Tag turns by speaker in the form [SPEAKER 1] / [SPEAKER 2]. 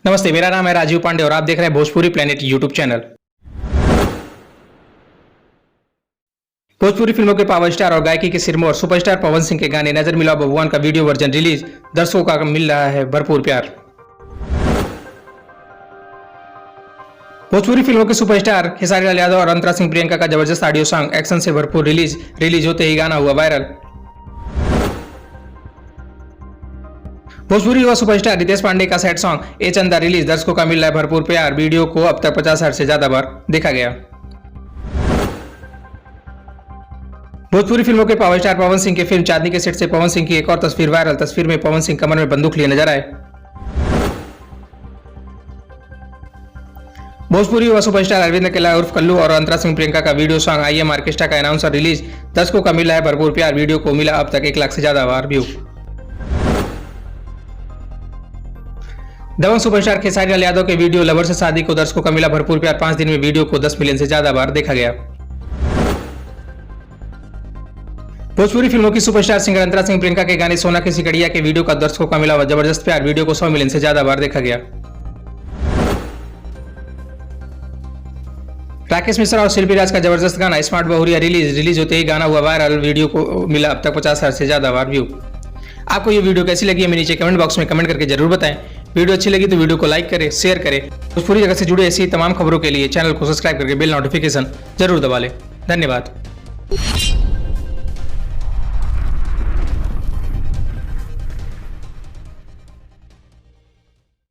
[SPEAKER 1] नमस्ते, मेरा नाम है राजीव पांडे और आप देख रहे हैं Bhojpuri planet YouTube channel. Bhojpuri फिल्मों के पावर स्टार और गायकी के सिरमौर सुपरस्टार पवन सिंह के गाने नजर मिला भगवान का वीडियो वर्जन रिलीज, दर्शकों का मिल रहा है भरपूर प्यार। भोजपुरी फिल्मों के सुपरस्टार खेसारी लाल यादव और अंतरा सिंह प्रियंका का जबरदस्त ऑडियो सॉन्ग एक्शन से भरपूर रिलीज होते ही गाना हुआ वायरल। भोजपुरी युवा सुपरस्टार रितेश पांडे का सैड सॉन्ग ए चंदा रिलीज, दर्शकों का मिल रहा है भरपूर प्यार। वीडियो को अब तक 50,000 से ज्यादा बार देखा गया। भोजपुरी फिल्मों के पावर स्टार पवन सिंह के फिल्म चांदनी के सेट से पवन सिंह की एक और तस्वीर वायरल। तस्वीर में पवन सिंह कमर में बंदूक लिए नजर आए। भोजपुरी युवा सुपरस्टार अरविंद केला उर्फ कल्लू और अंतरा सिंह प्रियंका का video song I am orchestra का अनाउंसर रिलीज, दर्शकों का मिला है भरपूर प्यार। वीडियो को मिला अब तक 1 लाख से ज्यादा बार व्यू। दबंग सुपरस्टार खेसारी लाल यादव के वीडियो लवर से शादी को दर्शकों का मिला भरपूर प्यार। 5 दिन में वीडियो को 10 मिलियन से ज्यादा बार देखा गया। भोजपुरी फिल्मों की सुपरस्टार सिंगर अंतरा सिंह प्रियंका के गाने सोना की सिकड़िया के वीडियो का दर्शकों का मिला जबरदस्त प्यार। वीडियो को 100 मिलियन से ज्यादा बार देखा गया। राकेश मिश्रा और शिल्पी राज का जबरदस्त गाना स्मार्ट बहुरिया रिलीज होते ही गाना हुआ वायरल। वीडियो को मिला अब तक 50,000 से ज्यादा बार व्यू। आपको ये वीडियो कैसी लगी हमें नीचे कमेंट बॉक्स में कमेंट करके जरूर बताएं। वीडियो अच्छी लगी तो वीडियो को लाइक करें, शेयर करें। भोजपुरी जगत से जुड़े ऐसी तमाम खबरों के लिए चैनल को सब्सक्राइब करके बेल नोटिफिकेशन जरूर दबा लें। धन्यवाद।